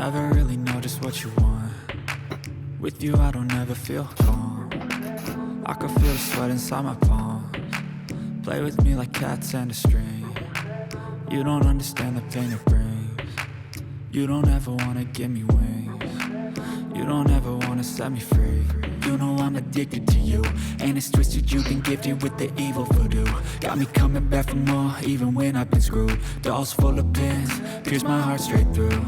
Never really know just what you want. With you I don't ever feel calm. I can feel the sweat inside my palms. Play with me like cats and a string. You don't understand the pain it brings. You don't ever wanna give me wings. You don't ever wanna set me free. You know I'm addicted to you, and it's twisted, you've been gifted with the evil voodoo. Got me coming back for more, even when I've been screwed. Dolls full of pins, pierce my heart straight through.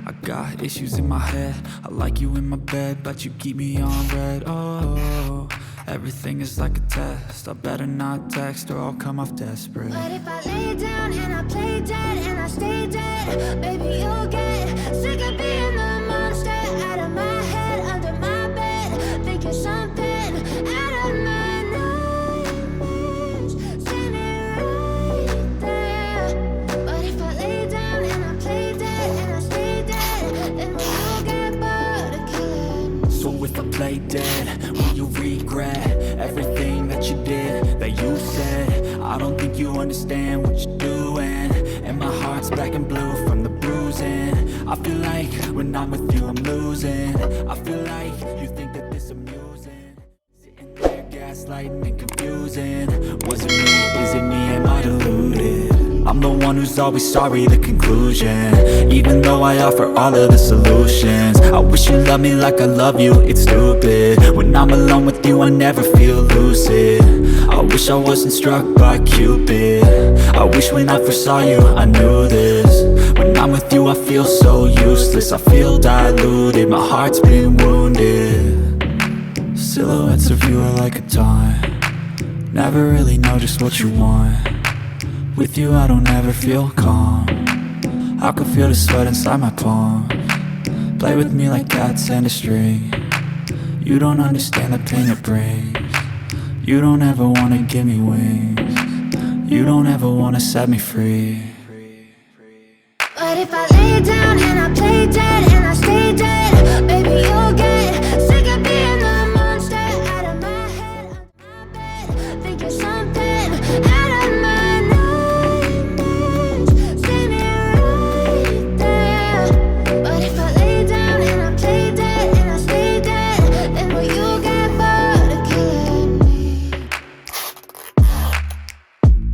I got issues in my head, I like you in my bed, but you keep me on red. Oh, everything is like a test, I better not text or I'll come off desperate. But if I lay down and I play dead and I stay dead, baby you'll get sick of being the monster out of my head, under my bed, thinking something out of my nightmares, standing right there. But if I lay down and I play dead and I stay dead, then will you get bored of killing me? So if I play dead, will you regret everything that you did, that you said? I don't think you understand what you're doing, and my heart's black and blue from the bruising. I feel like when I'm with you I'm losing. I feel like you think that this amusing. Sitting there gaslighting and confusing. Was it me? Is it me? Am I deluded? I'm the one who's always sorry, the conclusion. Even though I offer all of the solutions, I wish you loved me like I love you, it's stupid. When I'm alone with you I never feel lucid. I wish I wasn't struck by Cupid. I wish when I first saw you I knew this. When I'm with you I feel so useless, I feel diluted, my heart's been wounded. Silhouettes of you are like a taunt. Never really know just what you want. With you I don't ever feel calm. I can feel the sweat inside my palms. Play with me like cats and a string. You don't understand the pain it brings. You don't ever wanna give me wings. You don't ever wanna set me free. But if I lay down and I play dead and I stay dead, baby you'll get sick of being the monster out of my head, under my bed, thinking something out of my nightmares, standing right there. But if I lay down and I play dead and I stay dead, then will you get bored of killing me?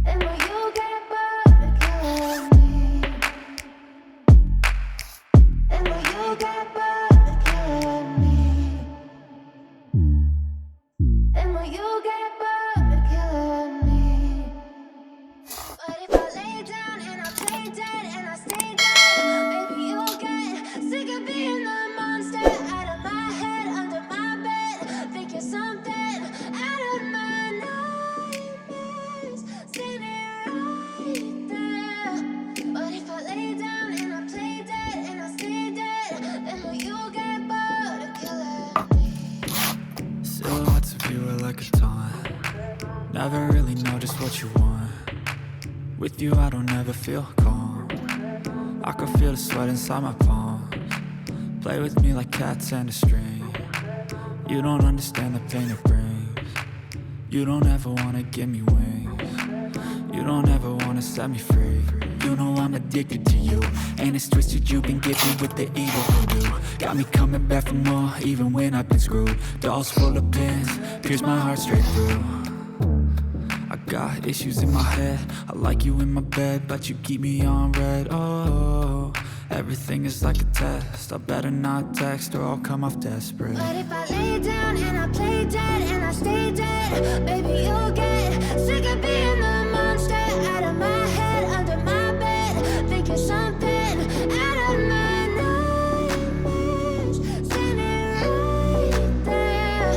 Then will you get bored of killing me? Then will you get bored of killing me? Then will you get bored of killing me? But if I lay down and I play dead and I stay dead, baby you'll get sick of being the monster out of my head, under my bed, thinking something out of my nightmares, standing right there. But if I lay down and I play dead and I stay dead, then will you get bored of killing me? Silhouettes of you are like a taunt. Never really know just what you want. With you I don't ever feel calm. I can feel the sweat inside my palms. Play with me like cats and a string. You don't understand the pain it brings. You don't ever wanna give me wings. You don't ever wanna set me free. You know I'm addicted to you, and it's twisted, you've been gifted with the evil voodoo. Got me coming back for more, even when I've been screwed. Dolls full of pins, pierce my heart straight through. I got issues in my head, I like you in my bed, but you keep me on red. Oh, everything is like a test, I better not text or I'll come off desperate. But if I lay down and I play dead and I stay dead, baby you'll get sick of being the monster out of my head, under my bed, thinking something out of my nightmares, standing right there.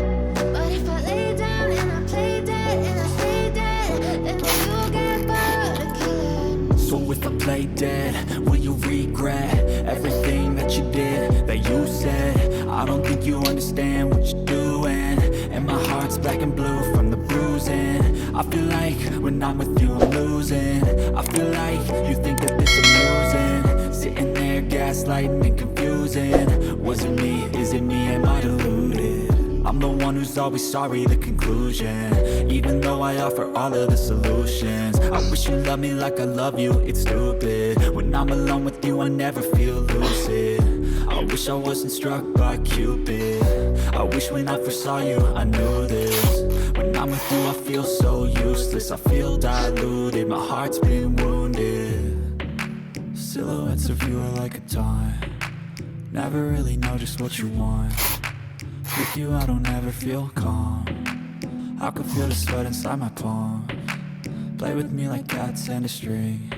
But if I lay down and I play dead and I stay dead, then will you get bored of killing me? So if I play dead, will you regret everything that you did, that you said? I don't think you understand what you're doing, and my heart's black and blue from the bruising. I feel like when I'm with you I'm losing. I feel like you think that this amusing. Sitting there gaslighting and confusing. Was it me? Is it me? Am I deluded? I'm the one who's always sorry, the conclusion. Even though I offer all of the solutions, I wish you loved me like I love you, it's stupid. When I'm alone with you I never feel lucid. wish I wasn't struck by Cupid. I wish when I first saw you I knew this. When I'm with you I feel so useless, I feel diluted, my heart's been wounded. Silhouettes of you are like a taunt, never really know just what you want. With you I don't ever feel calm, I can feel the sweat inside my palm. Play with me like cats and a string,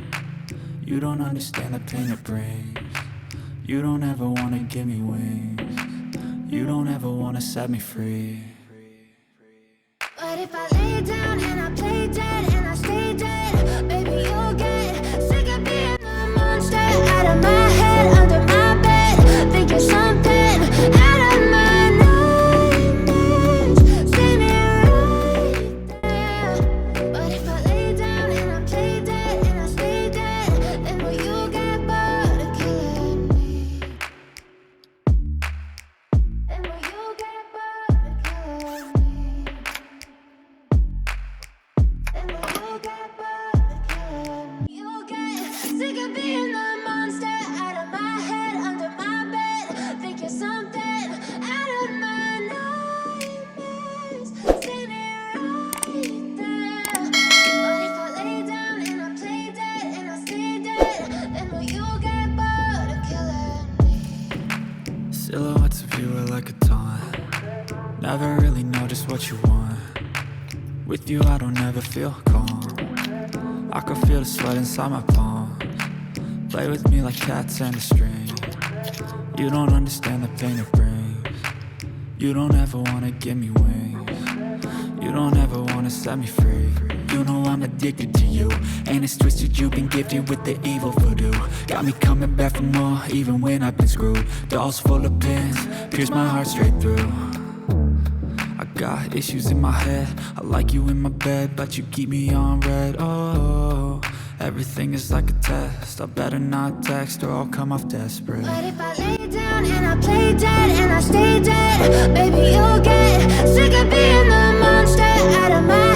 you don't understand the pain it brings. You don't ever wanna give me wings, you don't ever wanna set me free. But if I lay down and I play dead and I stay dead, baby you'll get sick of being the monster out of my head, under my bed, thinking something out of my nightmares. See me right there. But if I lay down and I play dead and I stay dead, then will you get bored of killing me? Then will you get bored of killing me? And when you get bored of killing me, you'll get sick of being the monster out of my head, under my bed, thinking something out of my nightmares. See me right there. But if I lay down and I play dead and I stay dead, then will you get bored of killing me? Silhouettes of you are like a taunt, never really know just what you want. With you I don't ever feel calm, I can feel the sweat inside my palm. Play with me like cats and a string, you don't understand the pain it brings. You don't ever wanna give me wings, you don't ever wanna set me free. You know I'm addicted to you, and it's twisted, you've been gifted with the evil voodoo. Got me coming back for more, even when I've been screwed. Dolls full of pins, pierce my heart straight through. I got issues in my head, I like you in my bed, but you keep me on red. Oh, everything is like a test, I better not text or I'll come off desperate. But if I lay down and I play dead and I stay dead, baby you'll get sick of being the monster out of my